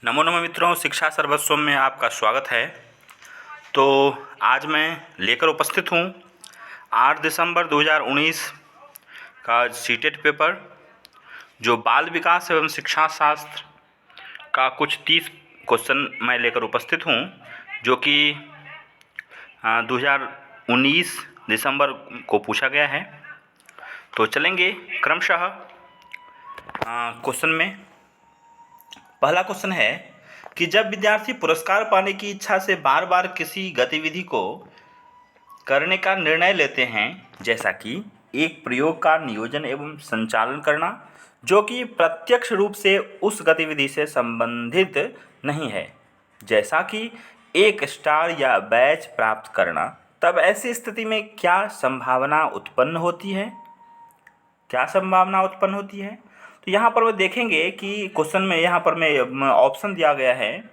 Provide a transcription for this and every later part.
नमो नमः मित्रों, शिक्षा सर्वस्व में आपका स्वागत है। तो आज मैं लेकर उपस्थित हूँ 8 दिसंबर 2019 का सीटेट पेपर, जो बाल विकास एवं शिक्षा शास्त्र का कुछ 30 क्वेश्चन मैं लेकर उपस्थित हूँ, जो कि 2019 दिसंबर को पूछा गया है। तो चलेंगे क्रमशः क्वेश्चन में। पहला क्वेश्चन है कि जब विद्यार्थी पुरस्कार पाने की इच्छा से बार बार किसी गतिविधि को करने का निर्णय लेते हैं, जैसा कि एक प्रयोग का नियोजन एवं संचालन करना, जो कि प्रत्यक्ष रूप से उस गतिविधि से संबंधित नहीं है, जैसा कि एक स्टार या बैच प्राप्त करना, तब ऐसी स्थिति में क्या संभावना उत्पन्न होती है? तो यहाँ पर वो देखेंगे कि क्वेश्चन में यहाँ पर में ऑप्शन दिया गया है।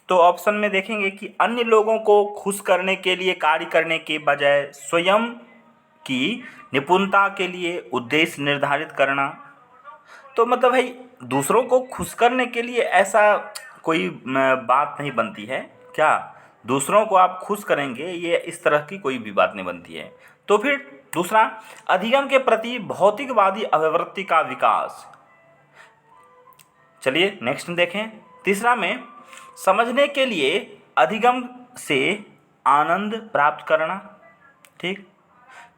तो ऑप्शन में देखेंगे कि अन्य लोगों को खुश करने के लिए कार्य करने के बजाय स्वयं की निपुणता के लिए उद्देश्य निर्धारित करना। तो मतलब भाई दूसरों को खुश करने के लिए ऐसा कोई बात नहीं बनती है क्या? दूसरों को आप खुश करेंगे, ये इस तरह की कोई भी बात नहीं बनती है। तो फिर दूसरा, अधिगम के प्रति भौतिकवादी अभिवृत्ति का विकास। चलिए नेक्स्ट देखें। तीसरा में समझने के लिए अधिगम से आनंद प्राप्त करना। ठीक।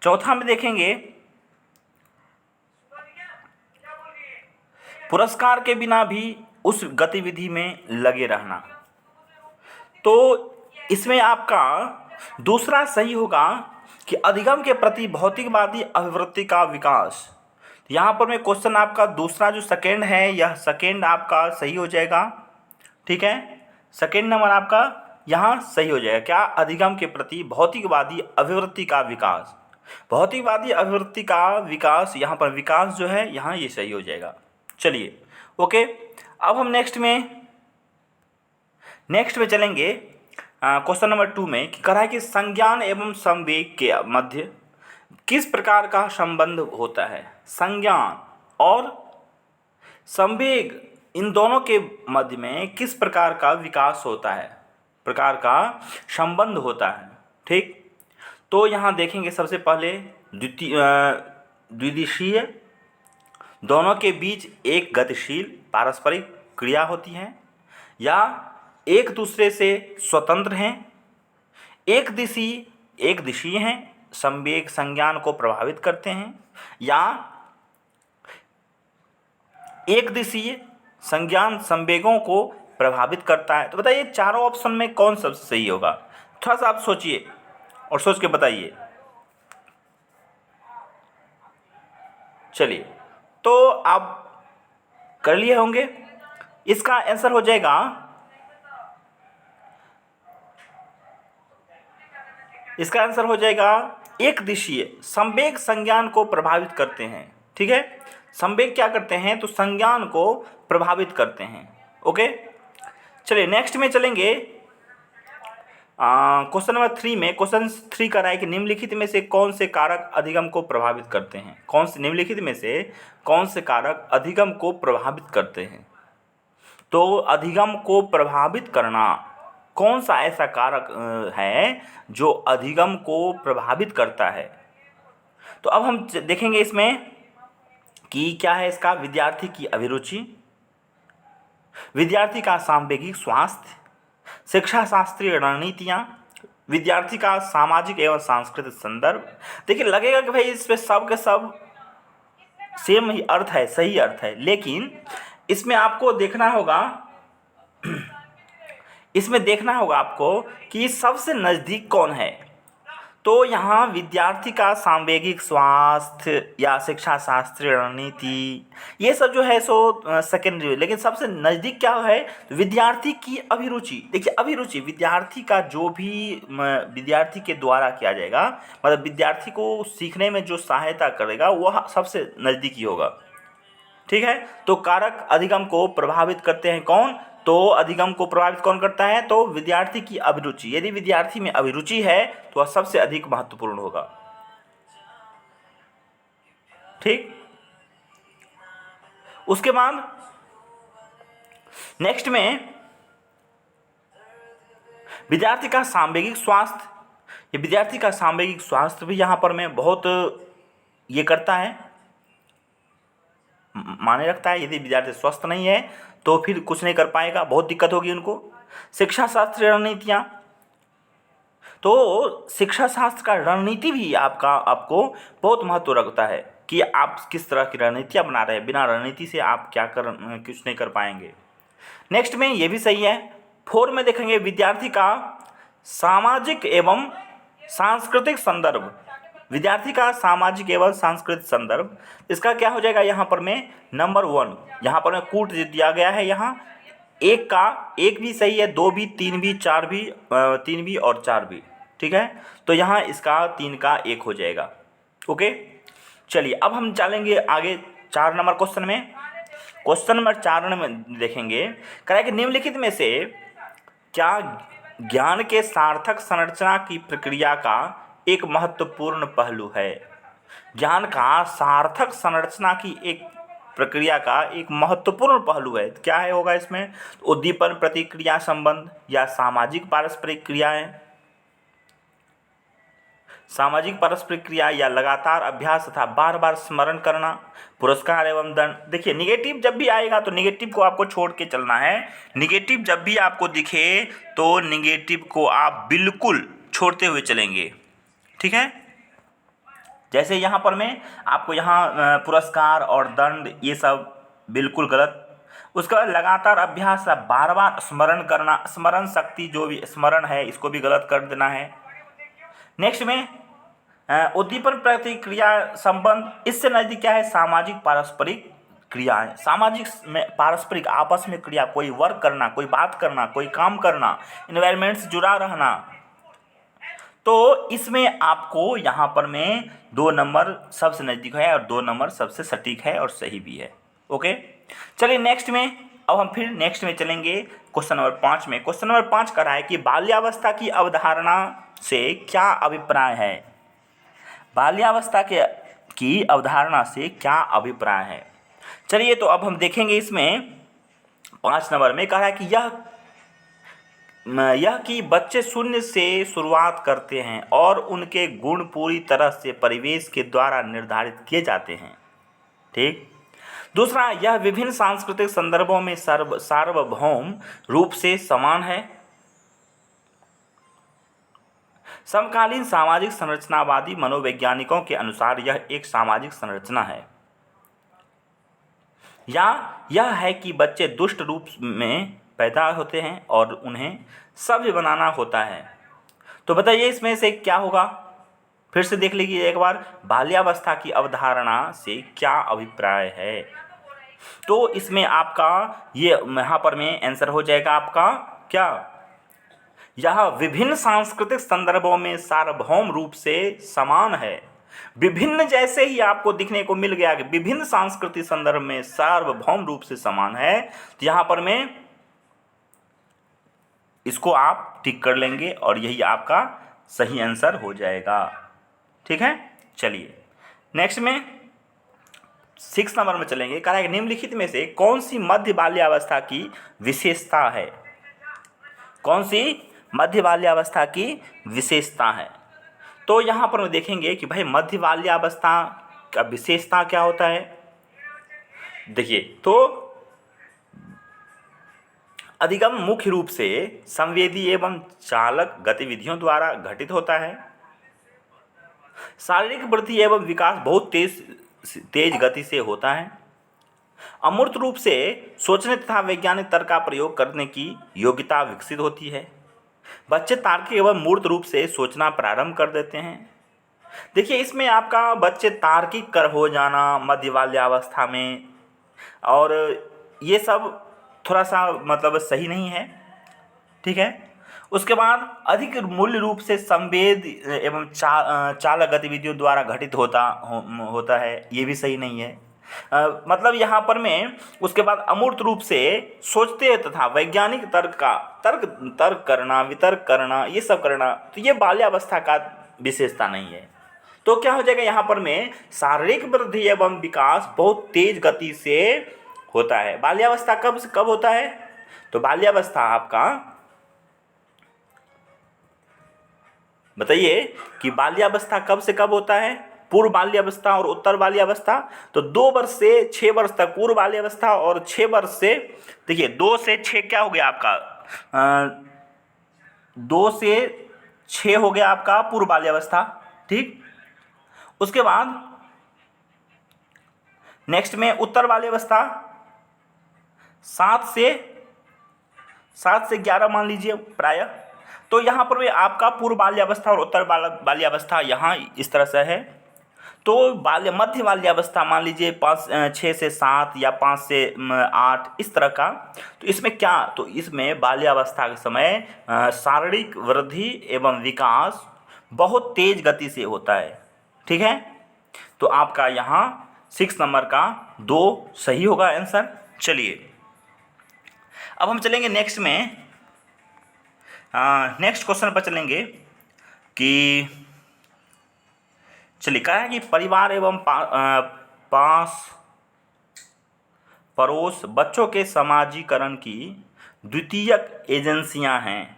चौथा में देखेंगे पुरस्कार के बिना भी उस गतिविधि में लगे रहना। तो इसमें आपका दूसरा सही होगा कि अधिगम के प्रति भौतिकवादी अभिवृत्ति का विकास। यहाँ पर में क्वेश्चन आपका दूसरा जो सेकेंड है, यह सेकेंड आपका सही हो जाएगा। ठीक है, सेकेंड नंबर आपका यहाँ सही हो जाएगा। क्या? अधिगम के प्रति भौतिकवादी अभिवृत्ति का विकास। भौतिकवादी अभिवृत्ति का विकास, यहाँ पर विकास जो है यहाँ ये सही हो जाएगा। चलिए ओके, अब हम नेक्स्ट में चलेंगे क्वेश्चन नंबर 2 में कि कहा है कि संज्ञान एवं संवेग के मध्य किस प्रकार का संबंध होता है? संज्ञान और संवेग, इन दोनों के मध्य में किस प्रकार का विकास होता है, प्रकार का संबंध होता है। ठीक। तो यहाँ देखेंगे सबसे पहले द्विदिशीय, दोनों के बीच एक गतिशील पारस्परिक क्रिया होती है, या एक दूसरे से स्वतंत्र हैं, एक दिशीय हैं, संवेग संज्ञान को प्रभावित करते हैं, या एक दिशीय संज्ञान संवेगों को प्रभावित करता है। तो बताइए चारों ऑप्शन में कौन सबसे सही होगा? थोड़ा सा आप सोचिए और सोच के बताइए। चलिए, तो आप कर लिए होंगे। इसका आंसर हो जाएगा, एक दिशीय। संवेग संज्ञान को प्रभावित करते हैं। ठीक है, संवेग क्या करते हैं? तो संज्ञान को प्रभावित करते हैं। ओके, चलिए नेक्स्ट में चलेंगे। क्वेश्चन नंबर 3 में, क्वेश्चन 3 कर रहा है कि निम्नलिखित में से कौन से कारक अधिगम को प्रभावित करते हैं? निम्नलिखित में से कौन से कारक अधिगम को प्रभावित करते हैं? तो अधिगम को प्रभावित करना, कौन सा ऐसा कारक है जो अधिगम को प्रभावित करता है? तो अब हम देखेंगे इसमें कि क्या है इसका। विद्यार्थी की अभिरुचि, विद्यार्थी का सांवेगिक स्वास्थ्य, शिक्षा शास्त्रीय रणनीतियाँ, विद्यार्थी का सामाजिक एवं सांस्कृतिक संदर्भ। देखिए लगेगा कि भाई इस पे सब के सब सेम ही अर्थ है, सही अर्थ है, लेकिन इसमें आपको देखना होगा आपको कि सबसे नज़दीक कौन है। तो यहाँ विद्यार्थी का सांवेगिक स्वास्थ्य या शिक्षा शास्त्रीय रणनीति, ये सब जो है सो सेकेंडरी, लेकिन सबसे नज़दीक क्या है? विद्यार्थी की अभिरुचि। देखिए अभिरुचि विद्यार्थी का जो भी विद्यार्थी के द्वारा किया जाएगा, मतलब विद्यार्थी को सीखने में जो सहायता करेगा वह सबसे नज़दीकी होगा। ठीक है, तो कारक अधिगम को प्रभावित करते हैं कौन? तो अधिगम को प्रभावित कौन करता है? तो विद्यार्थी की अभिरुचि। यदि विद्यार्थी में अभिरुचि है तो वह सबसे अधिक महत्वपूर्ण होगा। ठीक। उसके बाद नेक्स्ट में विद्यार्थी का सामवेगिक स्वास्थ्य, ये विद्यार्थी का सामवेगिक स्वास्थ्य भी यहाँ पर में बहुत ये करता है, माने रखता है। यदि विद्यार्थी स्वस्थ नहीं है तो फिर कुछ नहीं कर पाएगा, बहुत दिक्कत होगी उनको। शिक्षा शास्त्र रणनीतियाँ, तो शिक्षा शास्त्र का रणनीति भी आपको बहुत महत्व रखता है कि आप किस तरह की रणनीतियाँ बना रहे हैं। बिना रणनीति से आप कुछ नहीं कर पाएंगे। नेक्स्ट में ये भी सही है। 4 में देखेंगे विद्यार्थी का सामाजिक एवं सांस्कृतिक संदर्भ, विद्यार्थी का सामाजिक एवं सांस्कृतिक संदर्भ, इसका क्या हो जाएगा यहाँ पर में नंबर 1, यहाँ पर में कूट दिया गया है। यहाँ एक भी सही है, 2 भी, 3 भी, 4 भी, 3 भी और 4 भी, ठीक है। तो यहाँ इसका 3 का 1 हो जाएगा। ओके, चलिए अब हम चलेंगे आगे 4 नंबर क्वेश्चन में। क्वेश्चन नंबर 4 में देखेंगे, कह रहा है कि निम्नलिखित में से क्या ज्ञान के सार्थक संरचना की प्रक्रिया का एक महत्वपूर्ण पहलू है। ज्ञान का सार्थक संरचना की एक प्रक्रिया का एक महत्वपूर्ण पहलू है, क्या है होगा इसमें? उद्दीपन प्रतिक्रिया संबंध या सामाजिक पारस्परिक क्रियाएं, सामाजिक पारस्परिक क्रिया या लगातार अभ्यास तथा बार बार स्मरण करना, पुरस्कार एवं दंड। देखिए निगेटिव जब भी आएगा तो निगेटिव को आपको छोड़ के चलना है। निगेटिव जब भी आपको दिखे तो निगेटिव को आप बिल्कुल छोड़ते हुए चलेंगे, ठीक है। जैसे यहाँ पर मैं आपको यहाँ पुरस्कार और दंड ये सब बिल्कुल गलत। उसके बाद लगातार अभ्यास, बार बार स्मरण करना, स्मरण शक्ति जो भी स्मरण है इसको भी गलत कर देना है। नेक्स्ट में उद्दीपन प्रतिक्रिया संबंध, इससे नज़दीक क्या है? सामाजिक पारस्परिक क्रियाएं। सामाजिक में पारस्परिक आपस में क्रिया, कोई वर्क करना, कोई बात करना, कोई काम करना, इन्वायरमेंट से जुड़ा रहना। तो इसमें आपको यहाँ पर में 2 नंबर सबसे नज़दीक है और 2 नंबर सबसे सटीक है और सही भी है। ओके, चलिए नेक्स्ट में, अब हम फिर नेक्स्ट में चलेंगे क्वेश्चन नंबर 5 में। क्वेश्चन नंबर 5 का रहा है कि बाल्यावस्था की अवधारणा से क्या अभिप्राय है। बाल्यावस्था की अवधारणा से क्या अभिप्राय है? चलिए तो अब हम देखेंगे इसमें 5 नंबर में कह रहा है कि यह कि बच्चे शून्य से शुरुआत करते हैं और उनके गुण पूरी तरह से परिवेश के द्वारा निर्धारित किए जाते हैं, ठीक। दूसरा, यह विभिन्न सांस्कृतिक संदर्भों में सार्वभौम रूप से समान है। समकालीन सामाजिक संरचनावादी मनोवैज्ञानिकों के अनुसार यह एक सामाजिक संरचना है। या यह है कि बच्चे दुष्ट रूप में पैदा होते हैं और उन्हें सभ्य बनाना होता है। तो बताइए इसमें से क्या होगा? फिर से देख लीजिए एक बार, बाल्यावस्था की अवधारणा से क्या अभिप्राय है। तो इसमें आपका ये यहाँ पर में आंसर हो जाएगा आपका क्या? यह विभिन्न सांस्कृतिक संदर्भों में सार्वभौम रूप से समान है। विभिन्न जैसे ही आपको दिखने को मिल गया कि विभिन्न सांस्कृतिक संदर्भ में सार्वभौम रूप से समान है, तो यहाँ पर में इसको आप टिक कर लेंगे और यही आपका सही आंसर हो जाएगा, ठीक है। चलिए नेक्स्ट में 6 नंबर में चलेंगे। कह रहा है निम्नलिखित में से कौन सी मध्य बाल्यावस्था की विशेषता है? कौन सी मध्य बाल्यावस्था की विशेषता है? तो यहाँ पर हम देखेंगे कि भाई मध्य बाल्यावस्था का विशेषता क्या होता है। देखिए तो अधिगम मुख्य रूप से संवेदी एवं चालक गतिविधियों द्वारा घटित होता है। शारीरिक वृद्धि एवं विकास बहुत तेज गति से होता है। अमूर्त रूप से सोचने तथा वैज्ञानिक तर्क का प्रयोग करने की योग्यता विकसित होती है। बच्चे तार्किक एवं मूर्त रूप से सोचना प्रारंभ कर देते हैं। देखिए इसमें आपका बच्चे तार्किक कर हो जाना मध्य बाल्यावस्था में, और ये सब थोड़ा सा मतलब सही नहीं है, ठीक है। उसके बाद अधिक मूल्य रूप से संवेद एवं चालक गतिविधियों द्वारा घटित होता है, ये भी सही नहीं है। मतलब यहाँ पर में उसके बाद अमूर्त रूप से सोचते तथा वैज्ञानिक तर्क करना, वितर्क करना, ये सब करना, तो ये बाल्यावस्था का विशेषता नहीं है। तो क्या हो जाएगा यहाँ पर में शारीरिक वृद्धि एवं विकास बहुत तेज गति से होता है। बाल्यावस्था कब होता है? तो बाल्यावस्था आपका बताइए कि बाल्यावस्था कब से कब होता है? पूर्व बाल्यावस्था और उत्तर बाल्यावस्था। तो 2 वर्ष से 6 वर्ष तक पूर्व बाल्यावस्था और 6 वर्ष से, देखिए 2 से 6 क्या हो गया आपका? 2 से 6 हो गया आपका पूर्व बाल्यावस्था। ठीक, उसके बाद नेक्स्ट में उत्तर बाल्यावस्था 7 से 11 मान लीजिए प्रायः। तो यहाँ पर भी आपका पूर्व बाल्यावस्था और उत्तर बाल्यावस्था यहाँ इस तरह से है। तो मध्य बाल्यावस्था मान लीजिए 6 से 7 या 5 से 8 इस तरह का। तो इसमें क्या, तो इसमें बाल्यावस्था के समय शारीरिक वृद्धि एवं विकास बहुत तेज गति से होता है। ठीक है, तो आपका यहाँ 6 नंबर का 2 सही होगा आंसर। चलिए अब हम चलेंगे नेक्स्ट में, नेक्स्ट क्वेश्चन पर चलेंगे कि चलिए कहा है कि परिवार एवं पास पड़ोस बच्चों के समाजीकरण की द्वितीयक एजेंसियां हैं।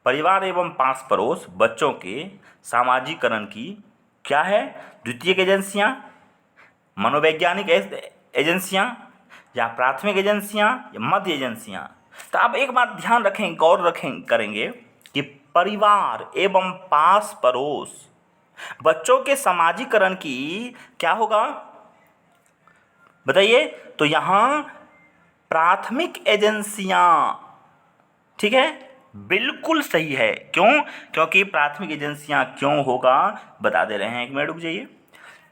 परिवार एवं पास पड़ोस बच्चों के सामाजिकरण की क्या है? द्वितीयक एजेंसियां, मनोवैज्ञानिक एजेंसियां, या प्राथमिक एजेंसियां, या मध्य एजेंसियां। तो आप एक बात ध्यान रखें, गौर करेंगे कि परिवार एवं पास पड़ोस बच्चों के समाजीकरण की क्या होगा? बताइए। तो यहाँ प्राथमिक एजेंसियां, ठीक है, बिल्कुल सही है। क्यों? क्योंकि प्राथमिक एजेंसियां क्यों होगा बता दे रहे हैं, एक मिनट रुक जाइए।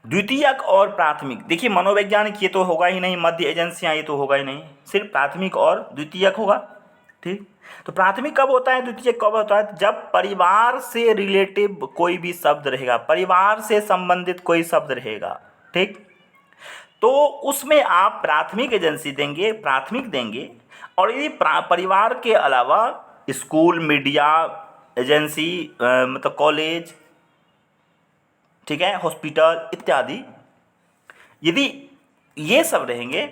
द्वितीयक और प्राथमिक, देखिए मनोवैज्ञानिक ये तो होगा ही नहीं, मध्य एजेंसियां ये तो होगा ही नहीं, सिर्फ प्राथमिक और द्वितीयक होगा। ठीक, तो प्राथमिक कब होता है, द्वितीयक कब होता है? जब परिवार से रिलेटिव कोई भी शब्द रहेगा, परिवार से संबंधित कोई शब्द रहेगा। ठीक, तो उसमें आप प्राथमिक एजेंसी देंगे, प्राथमिक देंगे। और यदि परिवार के अलावा स्कूल, मीडिया एजेंसी, मतलब कॉलेज, ठीक है, हॉस्पिटल इत्यादि, यदि ये सब रहेंगे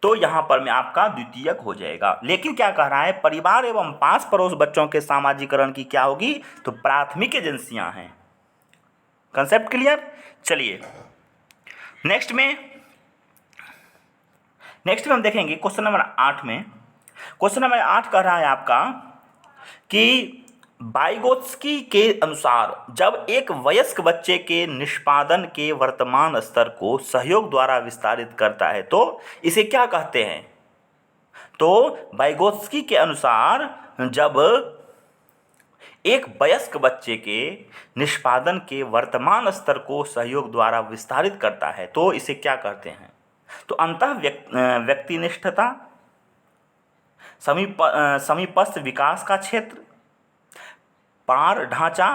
तो यहाँ पर में आपका द्वितीयक हो जाएगा। लेकिन क्या कह रहा है? परिवार एवं पास पड़ोस बच्चों के सामाजिकरण की क्या होगी? तो प्राथमिक एजेंसियां हैं। Concept clear? चलिए नेक्स्ट में हम देखेंगे क्वेश्चन नंबर 8 में। क्वेश्चन नंबर 8 कह रहा है आपका कि वाइगोत्स्की के अनुसार जब एक वयस्क बच्चे के निष्पादन के वर्तमान स्तर को सहयोग द्वारा विस्तारित करता है तो इसे क्या कहते हैं? तो वाइगोत्स्की के अनुसार जब एक वयस्क बच्चे के निष्पादन के वर्तमान स्तर को सहयोग द्वारा विस्तारित करता है तो इसे क्या कहते हैं? तो अंतः व्यक्तिनिष्ठता, समीपस्थ विकास का क्षेत्र, पार ढांचा,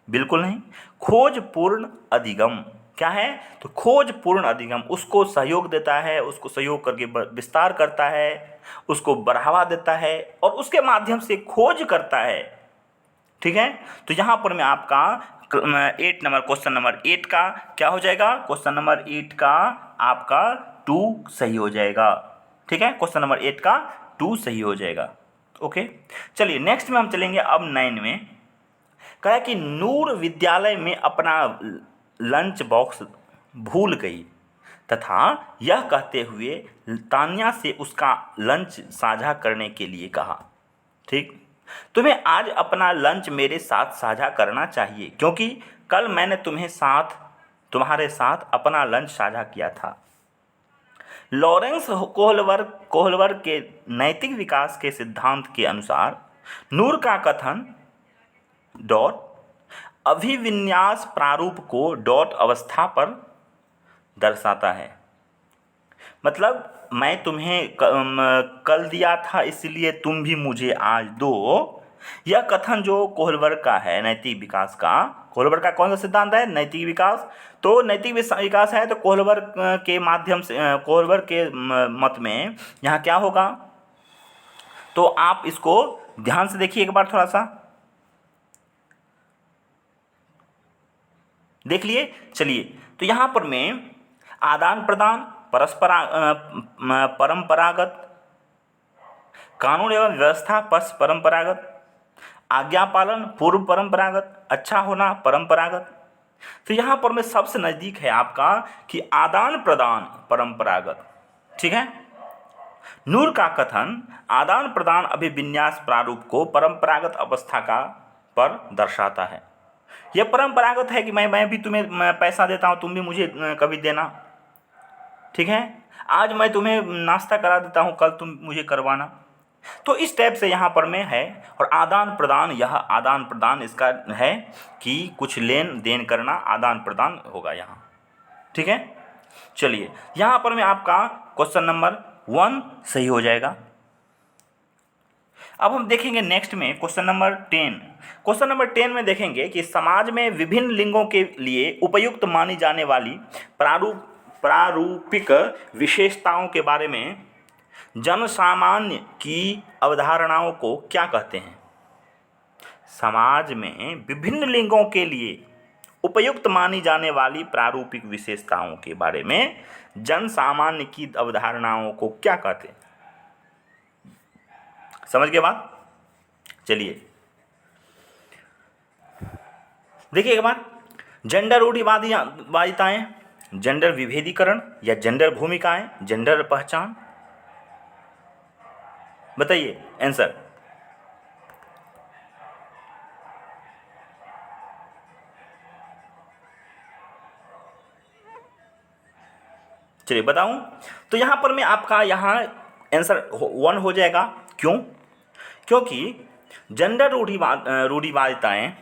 बिल्कुल नहीं, खोजपूर्ण अधिगम। क्या है? तो खोजपूर्ण अधिगम, उसको सहयोग देता है, उसको सहयोग करके विस्तार करता है, उसको बढ़ावा देता है और उसके माध्यम से खोज करता है। ठीक है, तो यहाँ पर मैं आपका 8 नंबर, क्वेश्चन नंबर 8 का क्या हो जाएगा? क्वेश्चन नंबर 8 का आपका 2 सही हो जाएगा। ठीक है, क्वेश्चन नंबर 8 का 2 सही हो जाएगा। ओके, चलिए नेक्स्ट में हम चलेंगे अब 9 में। कहा कि नूर विद्यालय में अपना लंच बॉक्स भूल गई तथा यह कहते हुए तान्या से उसका लंच साझा करने के लिए कहा। ठीक, तुम्हें आज अपना लंच मेरे साथ साझा करना चाहिए क्योंकि कल मैंने तुम्हारे साथ अपना लंच साझा किया था। लॉरेंस कोहलवर के नैतिक विकास के सिद्धांत के अनुसार नूर का कथन डॉट अभिविन्यास प्रारूप को डॉट अवस्था पर दर्शाता है। मतलब मैं तुम्हें कल दिया था इसलिए तुम भी मुझे आज दो। यह कथन जो कोहलवर का है नैतिक विकास का, कोहलवर का कौन सा सिद्धांत है? नैतिक विकास। तो नैतिक विकास है तो कोहलवर के माध्यम से, कोहलवर के मत में यहाँ क्या होगा? तो आप इसको ध्यान से देखिए एक बार, थोड़ा सा देख लिए। चलिए, तो यहाँ पर में आदान प्रदान, परंपरागत, कानून एवं व्यवस्था परंपरागत, आज्ञा पालन पूर्व परंपरागत, अच्छा होना परंपरागत। तो यहाँ पर में सबसे नज़दीक है आपका कि आदान प्रदान परंपरागत। ठीक है। नूर का कथन आदान प्रदान अभिविन्यास प्रारूप को परंपरागत अवस्था का पर दर्शाता है। यह परंपरागत है कि मैं भी तुम्हें पैसा देता हूँ, तुम भी मुझे कभी देना। ठीक है। आज मैं तुम्हें नाश्ता करा देता हूँ, कल तुम मुझे करवाना। तो इस टाइप से यहाँ पर में है। और आदान प्रदान, यह आदान प्रदान इसका है कि कुछ लेन देन करना, आदान प्रदान होगा यहाँ। ठीक है। चलिए यहाँ पर में आपका क्वेश्चन नंबर 1 सही हो जाएगा। अब हम देखेंगे नेक्स्ट में क्वेश्चन नंबर 10। क्वेश्चन नंबर 10 में देखेंगे कि समाज में विभिन्न लिंगों के लिए उपयुक्त मानी जाने वाली प्रारूपिक विशेषताओं के बारे में जनसामान्य की अवधारणाओं को क्या कहते हैं। समाज में विभिन्न लिंगों के लिए उपयुक्त मानी जाने वाली प्रारूपिक विशेषताओं के बारे में जनसामान्य की अवधारणाओं को क्या कहते हैं। समझ गए बात। चलिए देखिए एक बार, जेंडर रूढ़िवादिताएं, जेंडर विभेदीकरण या जेंडर भूमिकाएं, जेंडर पहचान, बताइए आंसर। चलिए बताऊं तो यहां पर मैं आपका यहाँ आंसर 1 हो जाएगा। क्यों? क्योंकि जेंडर रूढ़िवादिताएं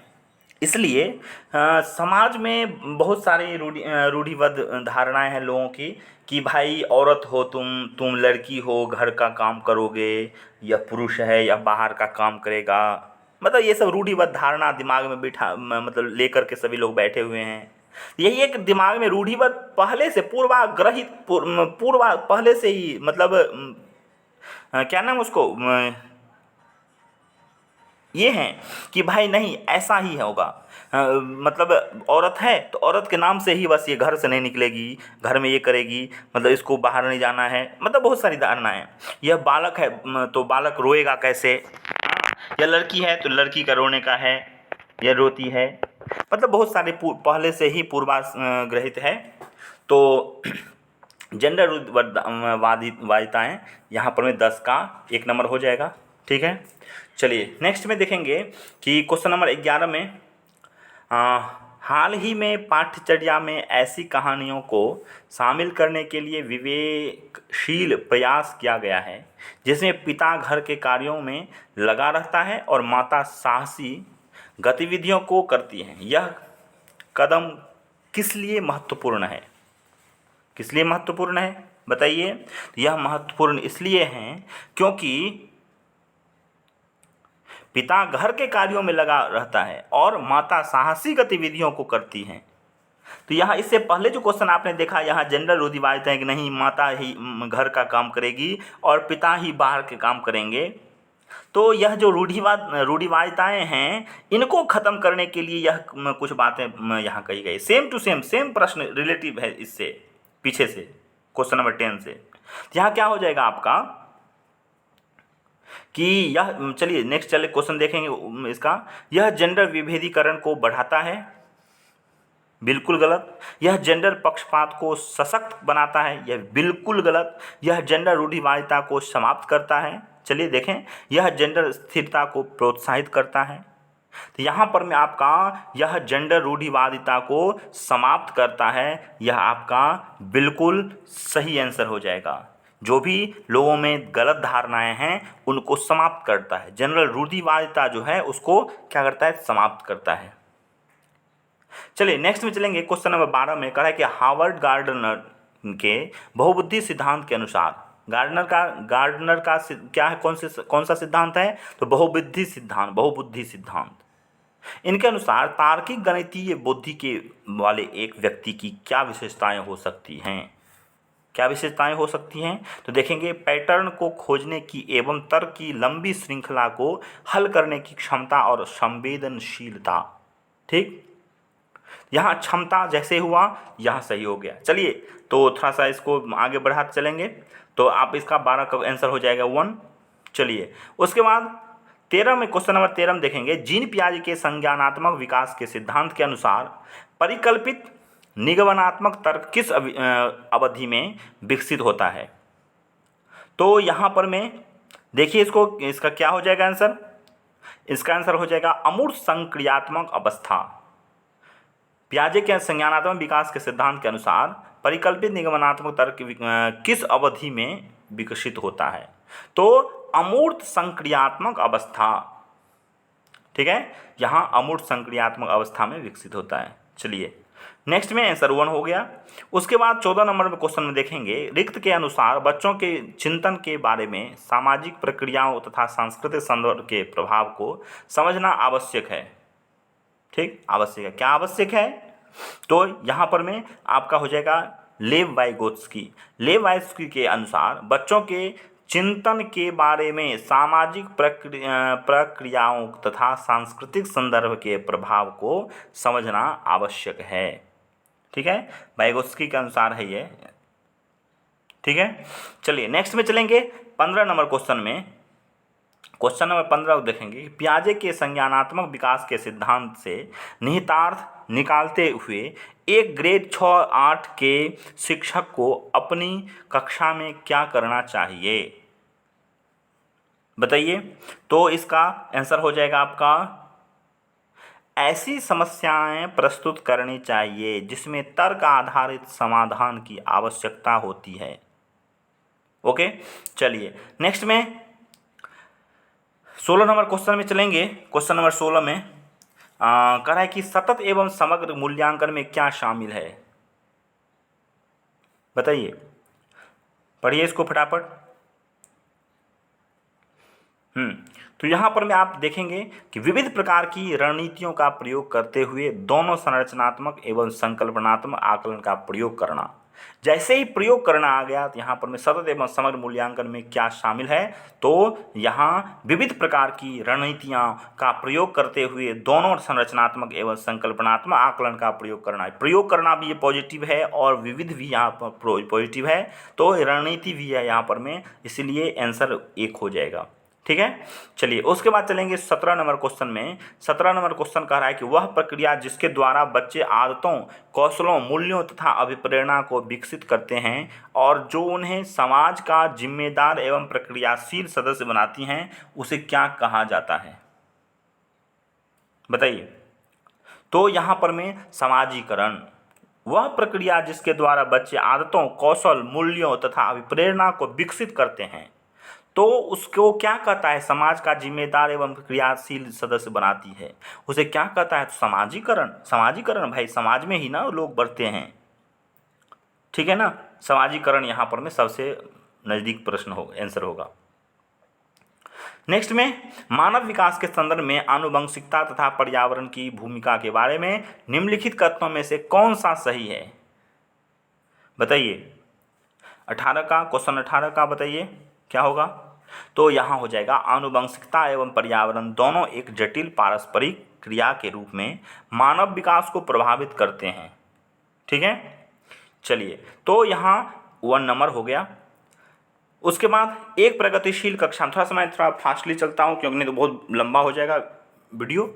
इसलिए समाज में बहुत सारी रूढ़िबद्ध धारणाएं हैं लोगों की कि भाई औरत हो तुम लड़की हो, घर का काम करोगे, या पुरुष है या बाहर का काम करेगा। मतलब ये सब रूढ़िबद्ध धारणा दिमाग में मतलब लेकर के सभी लोग बैठे हुए हैं। यही एक दिमाग में रूढ़िबद्ध पहले से पहले से ही मतलब क्या नाम उसको ये है कि भाई नहीं ऐसा ही होगा। मतलब औरत है तो औरत के नाम से ही बस ये घर से नहीं निकलेगी, घर में ये करेगी, मतलब इसको बाहर नहीं जाना है। मतलब बहुत सारी धारणाएं। यह बालक है तो बालक रोएगा कैसे, या लड़की है तो लड़की का रोने का है, यह रोती है। मतलब बहुत सारे पहले से ही पूर्वाग्रहित है। तो जेंडर वादिताएँ यहाँ पर में 10 का 1 नंबर हो जाएगा। ठीक है। चलिए नेक्स्ट में देखेंगे कि क्वेश्चन नंबर 11 में हाल ही में पाठ्यचर्या में ऐसी कहानियों को शामिल करने के लिए विवेकशील प्रयास किया गया है जिसमें पिता घर के कार्यों में लगा रहता है और माता साहसी गतिविधियों को करती हैं। यह कदम किस लिए महत्वपूर्ण है? किस लिए महत्वपूर्ण है बताइए। यह महत्वपूर्ण इसलिए है क्योंकि पिता घर के कार्यों में लगा रहता है और माता साहसी गतिविधियों को करती हैं। तो यहाँ इससे पहले जो क्वेश्चन आपने देखा, यहाँ जेंडर रूढ़िवादिता है कि नहीं माता ही घर का काम करेगी और पिता ही बाहर के काम करेंगे। तो यह जो रूढ़िवादिताएं हैं इनको ख़त्म करने के लिए यह कुछ बातें यहाँ कही गई। सेम टू सेम प्रश्न रिलेटिव है इससे पीछे से क्वेश्चन नंबर 10 से। यहाँ क्या हो जाएगा आपका कि यह, चलिए नेक्स्ट चले क्वेश्चन देखेंगे इसका। यह जेंडर विभेदीकरण को बढ़ाता है, बिल्कुल गलत। यह जेंडर पक्षपात को सशक्त बनाता है, यह बिल्कुल गलत। यह जेंडर रूढ़िवादिता को समाप्त करता है, चलिए देखें। यह जेंडर स्थिरता को प्रोत्साहित करता है। तो यहाँ पर मैं आपका यह जेंडर रूढ़िवादिता को समाप्त करता है, यह आपका बिल्कुल सही आंसर हो जाएगा। जो भी लोगों में गलत धारणाएं हैं उनको समाप्त करता है। जनरल रूढ़िवादिता जो है उसको क्या करता है, समाप्त करता है। चलिए नेक्स्ट में चलेंगे। क्वेश्चन नंबर 12 में कहा है कि हार्वर्ड गार्डनर के बहुबुद्धि सिद्धांत के अनुसार, गार्डनर का क्या है, कौन सा सिद्धांत है, तो बहुबुद्धि सिद्धांत। इनके अनुसार तार्किक गणितीय बुद्धि के वाले एक व्यक्ति की क्या विशेषताएं हो सकती हैं? क्या विशेषताएं हो सकती हैं तो देखेंगे, पैटर्न को खोजने की एवं तर्क की लंबी श्रृंखला को हल करने की क्षमता और संवेदनशीलता। ठीक, यहाँ क्षमता जैसे हुआ यहाँ सही हो गया। चलिए तो थोड़ा सा इसको आगे बढ़ाते चलेंगे तो आप इसका 12 का आंसर हो जाएगा 1। चलिए उसके बाद 13 में, क्वेश्चन नंबर 13 में देखेंगे, जीन पियाजे के संज्ञानात्मक विकास के सिद्धांत के अनुसार परिकल्पित निगमनात्मक तर्क किस अवधि में विकसित होता है? तो यहाँ पर मैं देखिए इसका क्या हो जाएगा आंसर? इसका आंसर हो जाएगा अमूर्त संक्रियात्मक अवस्था। पियाजे के संज्ञानात्मक विकास के सिद्धांत के अनुसार परिकल्पित निगमनात्मक तर्क किस अवधि में विकसित होता है? तो अमूर्त संक्रियात्मक अवस्था, ठीक है, यहाँ अमूर्त संक्रियात्मक अवस्था में विकसित होता है। चलिए नेक्स्ट में आंसर 1 हो गया। उसके बाद 14 नंबर में क्वेश्चन में देखेंगे, रिक्त के अनुसार बच्चों के चिंतन के बारे में सामाजिक प्रक्रियाओं तथा सांस्कृतिक संदर्भ के प्रभाव को समझना आवश्यक है। ठीक, आवश्यक है। क्या आवश्यक है? तो यहाँ पर में आपका हो जाएगा लेव वाइगोत्स्की के अनुसार बच्चों के चिंतन के बारे में सामाजिक प्रक्रियाओं तथा सांस्कृतिक संदर्भ के प्रभाव को समझना आवश्यक है। ठीक है, वाइगोत्स्की के अनुसार है ये। ठीक है, चलिए नेक्स्ट में चलेंगे 15 नंबर क्वेश्चन में। क्वेश्चन नंबर 15 देखेंगे, पियाजे के संज्ञानात्मक विकास के सिद्धांत से निहितार्थ निकालते हुए एक ग्रेड 6-8 के शिक्षक को अपनी कक्षा में क्या करना चाहिए? बताइए। तो इसका आंसर हो जाएगा आपका, ऐसी समस्याएं प्रस्तुत करनी चाहिए जिसमें तर्क आधारित समाधान की आवश्यकता होती है। ओके, चलिए नेक्स्ट में 16 नंबर क्वेश्चन में चलेंगे। क्वेश्चन नंबर 16 में कह रहा है कि सतत एवं समग्र मूल्यांकन में क्या शामिल है? बताइए, पढ़िए इसको फटाफट। तो यहाँ पर में आप देखेंगे कि विविध प्रकार की रणनीतियों का प्रयोग करते हुए दोनों संरचनात्मक एवं संकल्पनात्मक आकलन का प्रयोग करना। जैसे ही प्रयोग करना आ गया तो यहाँ पर में सतत एवं समग्र मूल्यांकन में क्या शामिल है? तो यहाँ विविध प्रकार की रणनीतियाँ का प्रयोग करते हुए दोनों संरचनात्मक एवं संकल्पनात्मक आकलन का प्रयोग करना है। प्रयोग करना भी ये पॉजिटिव है और विविध भी यहाँ पर पॉजिटिव है, तो रणनीति भी है यहाँ पर में, इसलिए आंसर 1 हो जाएगा। ठीक है, चलिए उसके बाद चलेंगे 17 नंबर क्वेश्चन में। 17 नंबर क्वेश्चन कह रहा है कि वह प्रक्रिया जिसके द्वारा बच्चे आदतों, कौशलों, मूल्यों तथा अभिप्रेरणा को विकसित करते हैं और जो उन्हें समाज का जिम्मेदार एवं प्रक्रियाशील सदस्य बनाती हैं, उसे क्या कहा जाता है? बताइए। तो यहाँ पर में समाजीकरण, वह प्रक्रिया जिसके द्वारा बच्चे आदतों, कौशल, मूल्यों तथा अभिप्रेरणा को विकसित करते हैं, तो उसको क्या कहता है? समाज का जिम्मेदार एवं क्रियाशील सदस्य बनाती है, उसे क्या कहता है? तो समाजीकरण भाई, समाज में ही ना लोग बढ़ते हैं। ठीक है ना, समाजीकरण यहाँ पर में सबसे नज़दीक प्रश्न हो, आंसर होगा। नेक्स्ट में मानव विकास के संदर्भ में आनुवंशिकता तथा पर्यावरण की भूमिका के बारे में निम्नलिखित कथनों में से कौन सा सही है? बताइए। 18 का क्वेश्चन 18 का बताइए क्या होगा? तो यहाँ हो जाएगा, आनुवंशिकता एवं पर्यावरण दोनों एक जटिल पारस्परिक क्रिया के रूप में मानव विकास को प्रभावित करते हैं। ठीक है, चलिए तो यहाँ 1 नंबर हो गया। उसके बाद एक प्रगतिशील कक्षा, थोड़ा फास्टली चलता हूँ क्योंकि नहीं तो बहुत लंबा हो जाएगा वीडियो,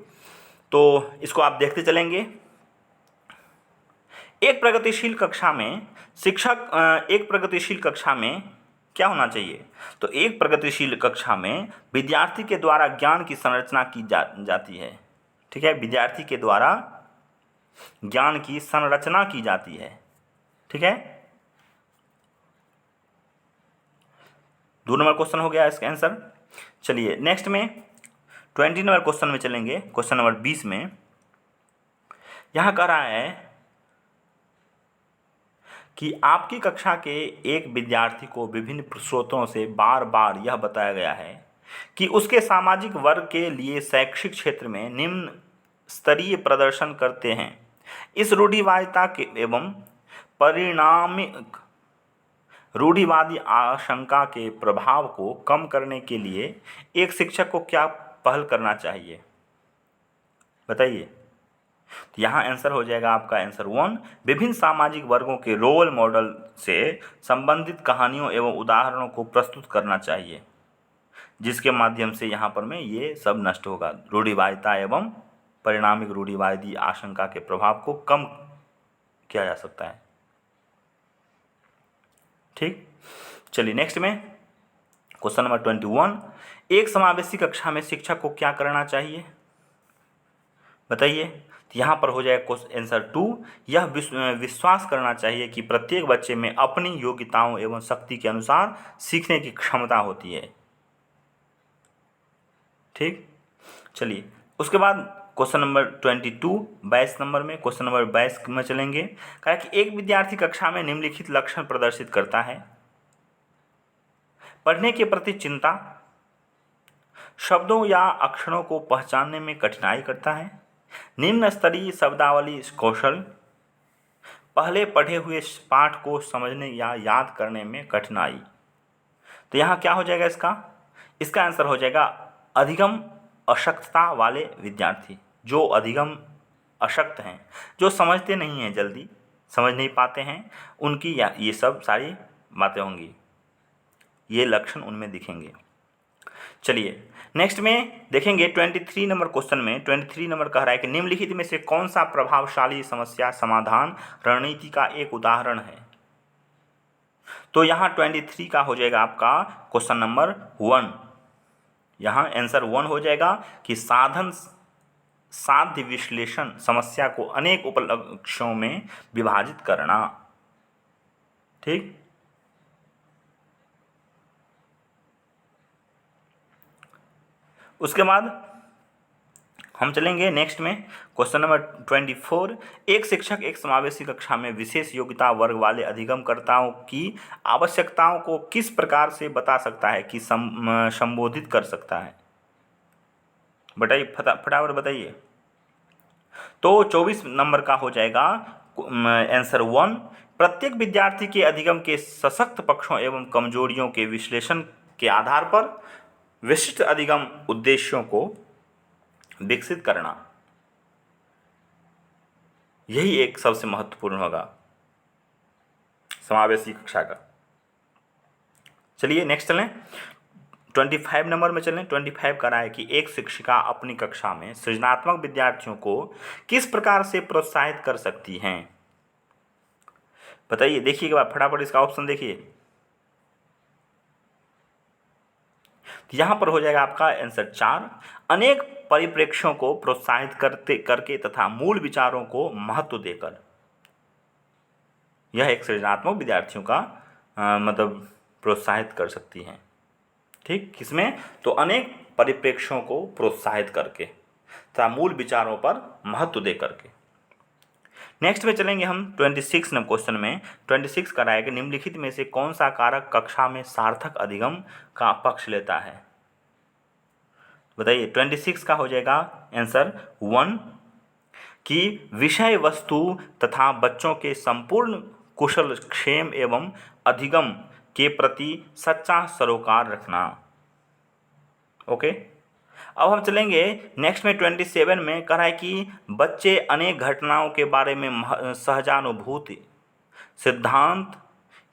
तो इसको आप देखते चलेंगे। एक प्रगतिशील कक्षा में क्या होना चाहिए? तो एक प्रगतिशील कक्षा में विद्यार्थी के द्वारा ज्ञान की संरचना की जाती है। ठीक है, विद्यार्थी के द्वारा ज्ञान की संरचना की जाती है। ठीक है, 2 नंबर क्वेश्चन हो गया इसका आंसर। चलिए नेक्स्ट में 20 नंबर क्वेश्चन में चलेंगे। क्वेश्चन नंबर 20 में यहाँ कह रहा है कि आपकी कक्षा के एक विद्यार्थी को विभिन्न स्रोतों से बार बार यह बताया गया है कि उसके सामाजिक वर्ग के लिए शैक्षिक क्षेत्र में निम्न स्तरीय प्रदर्शन करते हैं। इस रूढ़िवादिता के एवं परिणामिक रूढ़िवादी आशंका के प्रभाव को कम करने के लिए एक शिक्षक को क्या पहल करना चाहिए? बताइए। तो यहाँ आंसर हो जाएगा आपका आंसर 1, विभिन्न सामाजिक वर्गों के रोल मॉडल से संबंधित कहानियों एवं उदाहरणों को प्रस्तुत करना चाहिए। जिसके माध्यम से यहाँ पर में ये सब नष्ट होगा। रूढ़िवादिता एवं परिणामिक रूढ़िवादी आशंका के प्रभाव को कम किया जा सकता है। ठीक, चलिए नेक्स्ट में क्वेश्चन नंबर 21, एक समावेशी कक्षा में शिक्षक को क्या करना चाहिए, बताइए। तो यहाँ पर हो जाएगा क्वेश्चन आंसर 2, यह विश्वास करना चाहिए कि प्रत्येक बच्चे में अपनी योग्यताओं एवं शक्ति के अनुसार सीखने की क्षमता होती है। ठीक, चलिए उसके बाद क्वेश्चन नंबर 22, 22 नंबर में, क्वेश्चन नंबर 22 में चलेंगे। कहा कि एक विद्यार्थी कक्षा में निम्नलिखित लक्षण प्रदर्शित करता है: पढ़ने के प्रति चिंता, शब्दों या अक्षरों को पहचानने में कठिनाई करता है, निम्न स्तरीय शब्दावली कौशल, पहले पढ़े हुए पाठ को समझने या याद करने में कठिनाई। तो यहाँ क्या हो जाएगा इसका आंसर हो जाएगा अधिगम अशक्तता वाले विद्यार्थी। जो अधिगम अशक्त हैं, जो समझते नहीं हैं, जल्दी समझ नहीं पाते हैं, उनकी ये सब सारी बातें होंगी, ये लक्षण उनमें दिखेंगे। चलिए नेक्स्ट में देखेंगे 23 नंबर क्वेश्चन में। 23 नंबर कह रहा है कि निम्नलिखित में से कौन सा प्रभावशाली समस्या समाधान रणनीति का एक उदाहरण है। तो यहाँ 23 का हो जाएगा आपका क्वेश्चन नंबर 1। यहाँ आंसर 1 हो जाएगा कि साधन साध्य विश्लेषण समस्या को अनेक उपलक्ष्यों में विभाजित करना। ठीक, उसके बाद हम चलेंगे नेक्स्ट में क्वेश्चन नंबर 24, एक शिक्षक एक समावेशी कक्षा में विशेष योग्यता वर्ग वाले अधिगमकर्ताओं की आवश्यकताओं को किस प्रकार से बता सकता है कि संबोधित कर सकता है, बताइए, फटाफट बताइए। तो 24 नंबर का हो जाएगा आंसर 1, प्रत्येक विद्यार्थी के अधिगम के सशक्त पक्षों एवं कमजोरियों के विश्लेषण के आधार पर विशिष्ट अधिगम उद्देश्यों को विकसित करना। यही एक सबसे महत्वपूर्ण होगा समावेशी कक्षा का। चलिए नेक्स्ट चलें, 25 नंबर में चलें। 25 कह रहा है कि एक शिक्षिका अपनी कक्षा में सृजनात्मक विद्यार्थियों को किस प्रकार से प्रोत्साहित कर सकती हैं, बताइए। देखिए फटाफट इसका ऑप्शन देखिए। यहाँ पर हो जाएगा आपका आंसर 4, अनेक परिप्रेक्ष्यों को प्रोत्साहित करके तथा मूल विचारों को महत्व देकर। यह एक सृजनात्मक विद्यार्थियों का मतलब प्रोत्साहित कर सकती हैं। ठीक, किसमें? तो अनेक परिप्रेक्ष्यों को प्रोत्साहित करके तथा मूल विचारों पर महत्व दे करके। नेक्स्ट में चलेंगे हम 26 नंबर क्वेश्चन में। 26 का है कि निम्नलिखित में से कौन सा कारक कक्षा में सार्थक अधिगम का पक्ष लेता है, बताइए। 26 का हो जाएगा आंसर 1 कि विषय वस्तु तथा बच्चों के संपूर्ण कुशल क्षेम एवं अधिगम के प्रति सच्चा सरोकार रखना। ओके, अब हम चलेंगे नेक्स्ट में 27 में कह रहा है कि बच्चे अनेक घटनाओं के बारे में सहजानुभूति सिद्धांत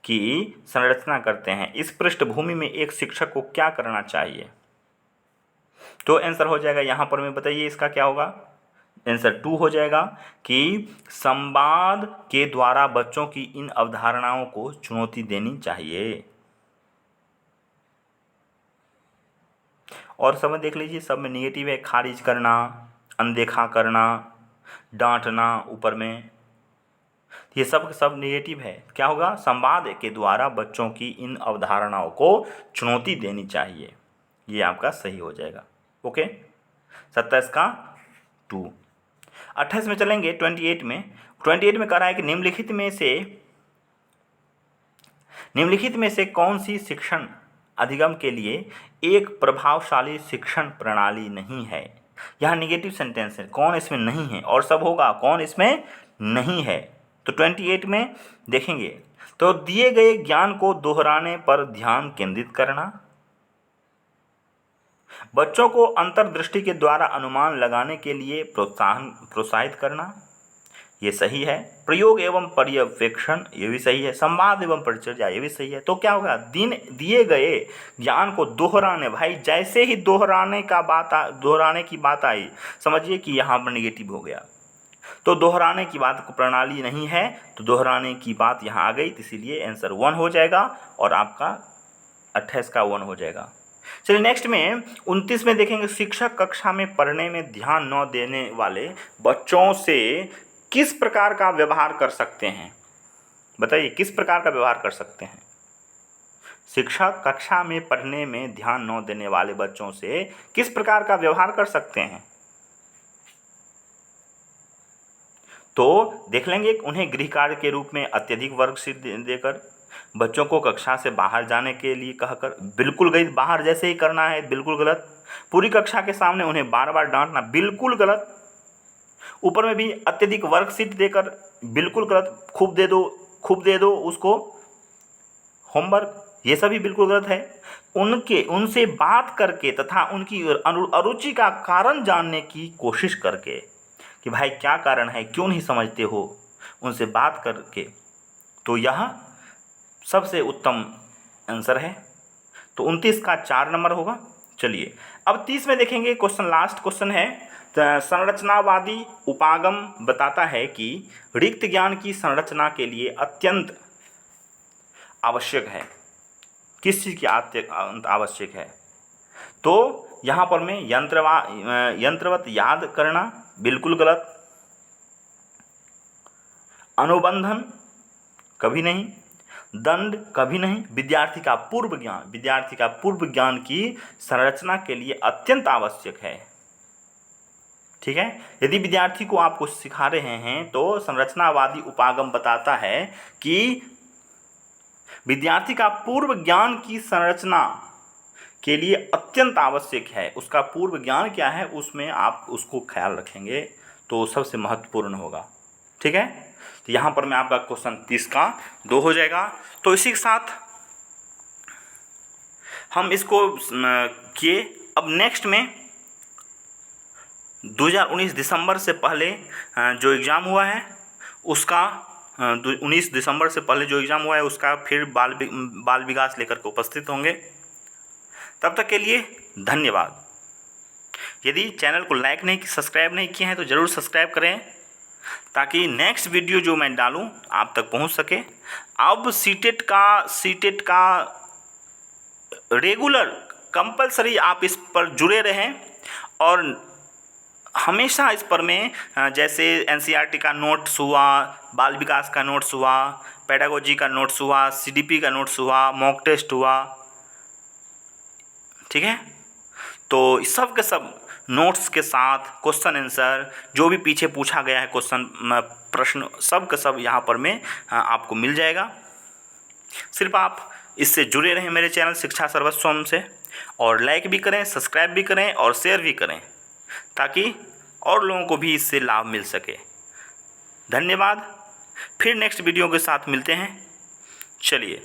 की संरचना करते हैं। इस पृष्ठभूमि में एक शिक्षक को क्या करना चाहिए, तो आंसर हो जाएगा यहाँ पर में, बताइए इसका क्या होगा। आंसर 2 हो जाएगा कि संवाद के द्वारा बच्चों की इन अवधारणाओं को चुनौती देनी चाहिए। और सब में देख लीजिए, सब में निगेटिव है, खारिज करना, अनदेखा करना, डांटना ऊपर में, ये सब निगेटिव है। क्या होगा? संवाद के द्वारा बच्चों की इन अवधारणाओं को चुनौती देनी चाहिए, ये आपका सही हो जाएगा। ओके, 27 का 2। 28 में चलेंगे 28 में। 28 में कह रहा है कि निम्नलिखित में से कौन सी शिक्षण अधिगम के लिए एक प्रभावशाली शिक्षण प्रणाली नहीं है। यहाँ निगेटिव सेंटेंस है, कौन इसमें नहीं है, और सब होगा कौन इसमें नहीं है। तो 28 में देखेंगे तो दिए गए ज्ञान को दोहराने पर ध्यान केंद्रित करना, बच्चों को अंतर्दृष्टि के द्वारा अनुमान लगाने के लिए प्रोत्साहित करना, ये सही है। प्रयोग एवं पर्यवेक्षण, ये भी सही है। संवाद एवं परिचर्या, ये भी सही है। तो क्या होगा, दिए गए ज्ञान को दोहराने, भाई जैसे ही दोहराने की बात आई, समझिए कि यहाँ पर निगेटिव हो गया। तो दोहराने की बात को प्रणाली नहीं है, तो दोहराने की बात यहाँ आ गई, तो इसीलिए आंसर 1 हो जाएगा और आपका 28 का 1 हो जाएगा। चलिए नेक्स्ट में 29 में देखेंगे, शिक्षक कक्षा में पढ़ने में ध्यान न देने वाले बच्चों से किस प्रकार का व्यवहार कर सकते हैं? बताइए किस प्रकार का व्यवहार कर सकते हैं? शिक्षक कक्षा में पढ़ने में ध्यान न देने वाले बच्चों से किस प्रकार का व्यवहार कर सकते हैं? तो देख लेंगे, उन्हें गृह कार्य के रूप में अत्यधिक वर्कशीट देकर, बच्चों को कक्षा से बाहर जाने के लिए कहकर, बिल्कुल गई बाहर जैसे ही करना है, बिल्कुल गलत। पूरी कक्षा के सामने उन्हें बार बार डांटना, बिल्कुल गलत। ऊपर में भी अत्यधिक वर्कशीट देकर, बिल्कुल गलत। खूब दे दो उसको होमवर्क, ये सभी बिल्कुल गलत है। उनसे बात करके तथा उनकी अरुचि का कारण जानने की कोशिश करके कि भाई क्या कारण है, क्यों नहीं समझते हो, उनसे बात करके, तो यह सबसे उत्तम आंसर है। तो 29 का 4 नंबर होगा। चलिए अब 30 में देखेंगे, क्वेश्चन लास्ट क्वेश्चन है। संरचनावादी उपागम बताता है कि रिक्त ज्ञान की संरचना के लिए अत्यंत आवश्यक है। किस चीज़ की अत्यंत आवश्यक है? तो यहाँ पर में यंत्रवत याद करना, बिल्कुल गलत। अनुबंधन कभी नहीं, दंड कभी नहीं। विद्यार्थी का पूर्व ज्ञान की संरचना के लिए अत्यंत आवश्यक है। ठीक है, यदि विद्यार्थी को आप कुछ सिखा रहे हैं तो संरचनावादी उपागम बताता है कि विद्यार्थी का पूर्व ज्ञान की संरचना के लिए अत्यंत आवश्यक है। उसका पूर्व ज्ञान क्या है, उसमें आप उसको ख्याल रखेंगे तो सबसे महत्वपूर्ण होगा। ठीक है, तो यहाँ पर मैं आपका क्वेश्चन 30 का 2 हो जाएगा। तो इसी के साथ हम इसको किए। अब नेक्स्ट में 2019 दिसंबर से पहले जो एग्ज़ाम हुआ है उसका 19 दिसंबर से पहले जो एग्ज़ाम हुआ है उसका फिर बाल विकास लेकर के उपस्थित होंगे। तब तक के लिए धन्यवाद। यदि चैनल को लाइक नहीं, सब्सक्राइब नहीं किए हैं तो ज़रूर सब्सक्राइब करें ताकि नेक्स्ट वीडियो जो मैं डालूं आप तक पहुंच सके। अब सीटेट का रेगुलर कंपलसरी आप इस पर जुड़े रहें और हमेशा इस पर में जैसे एनसीईआरटी का नोट्स हुआ, बाल विकास का नोट्स हुआ, पेडागोजी का नोट्स हुआ, सीडीपी का नोट्स हुआ, मॉक टेस्ट हुआ, ठीक है, तो इस सब के सब नोट्स के साथ क्वेश्चन आंसर जो भी पीछे पूछा गया है प्रश्न सब का सब यहाँ पर में आपको मिल जाएगा। सिर्फ आप इससे जुड़े रहें मेरे चैनल शिक्षा सर्वस्वम से, और लाइक भी करें, सब्सक्राइब भी करें और शेयर भी करें ताकि और लोगों को भी इससे लाभ मिल सके। धन्यवाद। फिर नेक्स्ट वीडियो के साथ मिलते हैं। चलिए।